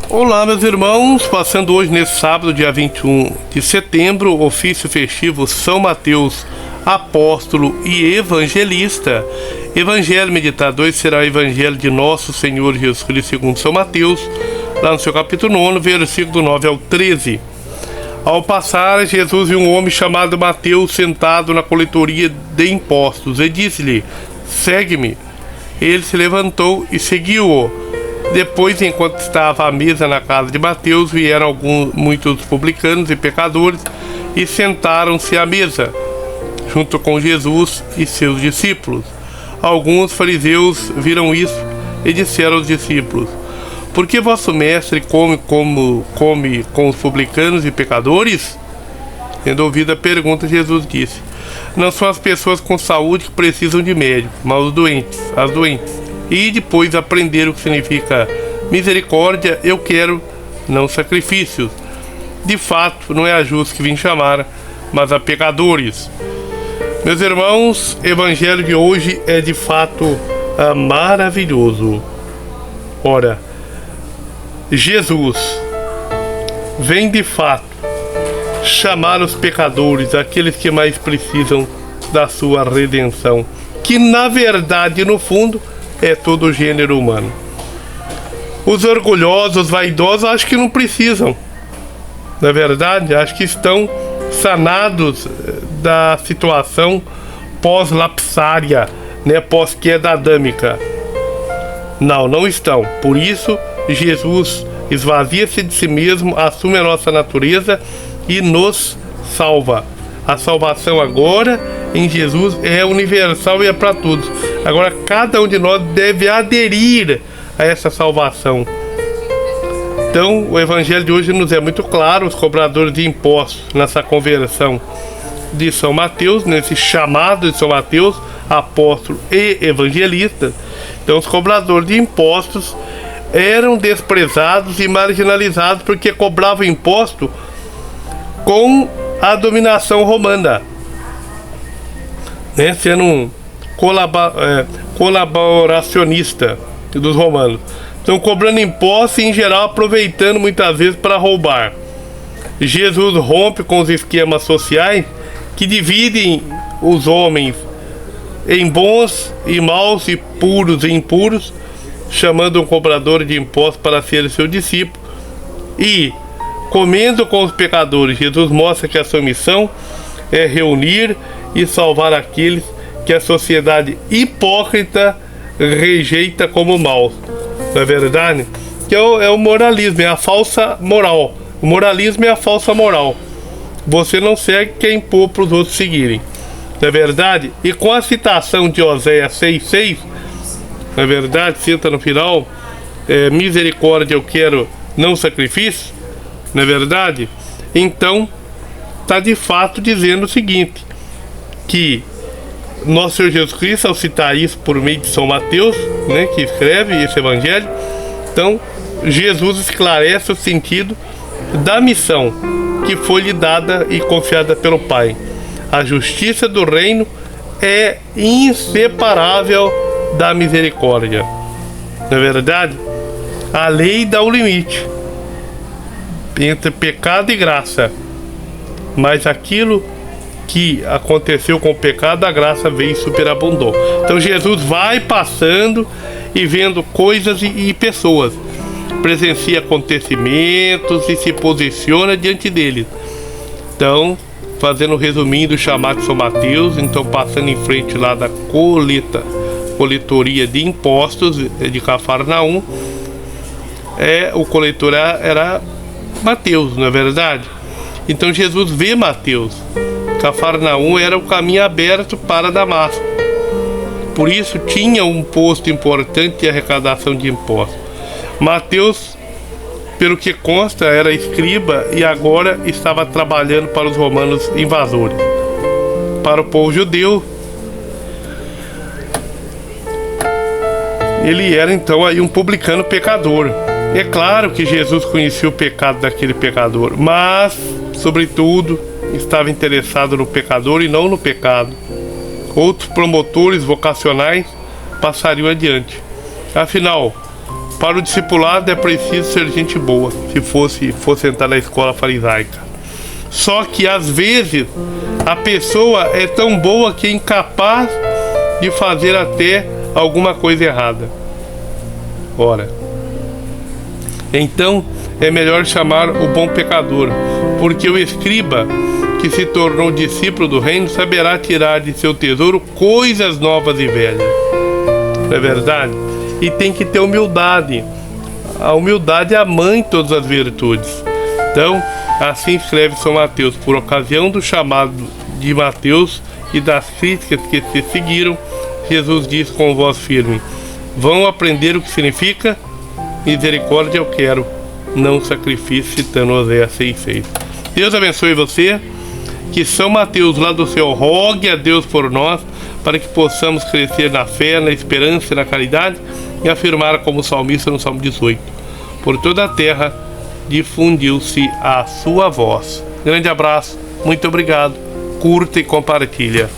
Olá, meus irmãos, passando hoje nesse sábado, dia 21 de setembro, ofício festivo São Mateus, apóstolo e evangelista. Evangelho meditado hoje será o Evangelho de Nosso Senhor Jesus Cristo segundo São Mateus, lá no seu capítulo 9, versículo do 9 ao 13. Ao passar, Jesus viu um homem chamado Mateus sentado na coletoria de impostos e disse-lhe: segue-me. Ele se levantou e seguiu-o. Depois, enquanto estava à mesa na casa de Mateus, vieram muitos publicanos e pecadores e sentaram-se à mesa, junto com Jesus e seus discípulos. Alguns fariseus viram isso e disseram aos discípulos: por que vosso mestre come com os publicanos e pecadores? Tendo ouvido a pergunta, Jesus disse: não são as pessoas com saúde que precisam de médico, mas as doentes. E depois aprender o que significa misericórdia, eu quero, não sacrifícios. De fato, não é a justos que vim chamar, mas a pecadores. Meus irmãos, o evangelho de hoje é de fato maravilhoso. Ora, Jesus vem de fato chamar os pecadores, aqueles que mais precisam da sua redenção, que na verdade, no fundo, é todo o gênero humano. Os orgulhosos, vaidosos, acho que não precisam. Na verdade, acho que estão sanados da situação pós-lapsária, pós-queda adâmica. Não estão. Por isso, Jesus esvazia-se de si mesmo, assume a nossa natureza e nos salva. A salvação agora em Jesus é universal e é para todos. Agora, cada um de nós deve aderir a essa salvação. Então, o evangelho de hoje nos é muito claro. Os cobradores de impostos, nessa conversão de São Mateus, nesse chamado de São Mateus, apóstolo e evangelista. Então, os cobradores de impostos eram desprezados e marginalizados porque cobravam imposto com a dominação romana, sendo um colaboracionista dos romanos. Estão cobrando impostos e, em geral, aproveitando muitas vezes para roubar. Jesus rompe com os esquemas sociais que dividem os homens em bons e maus, e puros e impuros, chamando um cobrador de impostos para ser seu discípulo. E, comendo com os pecadores, Jesus mostra que a sua missão é reunir e salvar aqueles que a sociedade hipócrita rejeita como maus. Não é verdade? Que é o moralismo, é a falsa moral. O moralismo é a falsa moral. Você não segue, quer impor para os outros seguirem. Não é verdade? E com a citação de Oséias 6,6, não é verdade? Cita no final: misericórdia eu quero, não sacrifício. Não é verdade? Então, está de fato dizendo o seguinte: que nosso Senhor Jesus Cristo, ao citar isso por meio de São Mateus, que escreve esse evangelho, então Jesus esclarece o sentido da missão que foi lhe dada e confiada pelo Pai. A justiça do reino é inseparável da misericórdia. Não é verdade? A lei dá o limite entre pecado e graça, mas aquilo que aconteceu com o pecado, a graça veio e superabundou. Então Jesus vai passando e vendo coisas e pessoas, presencia acontecimentos e se posiciona diante deles. Então, fazendo um resuminho do chamado de São Mateus, então passando em frente lá da coletoria de impostos de Cafarnaum, o coletor era Mateus, não é verdade? Então Jesus vê Mateus. Cafarnaum era o caminho aberto para Damasco. Por isso tinha um posto importante de arrecadação de impostos. Mateus, pelo que consta, era escriba e agora estava trabalhando para os romanos invasores. Para o povo judeu, ele era então aí um publicano pecador. É claro que Jesus conhecia o pecado daquele pecador, mas, sobretudo, estava interessado no pecador e não no pecado. Outros promotores vocacionais passariam adiante. Afinal, Para o discipulado é preciso ser gente boa, se fosse entrar na escola farisaica. Só que às vezes a pessoa é tão boa que é incapaz de fazer até alguma coisa errada. Ora, então é melhor chamar o bom pecador, porque o escriba que se tornou discípulo do reino saberá tirar de seu tesouro coisas novas e velhas. Não é verdade? E tem que ter humildade. A humildade é a mãe de todas as virtudes. Então, assim escreve São Mateus: por ocasião do chamado de Mateus e das críticas que se seguiram, Jesus diz com voz firme: vão aprender o que significa misericórdia eu quero, não sacrifício, citando Oséias 6,6. Deus abençoe você, que São Mateus lá do céu rogue a Deus por nós, para que possamos crescer na fé, na esperança e na caridade, e afirmar como salmista no Salmo 18: por toda a terra difundiu-se a sua voz. Grande abraço, muito obrigado, curta e compartilha.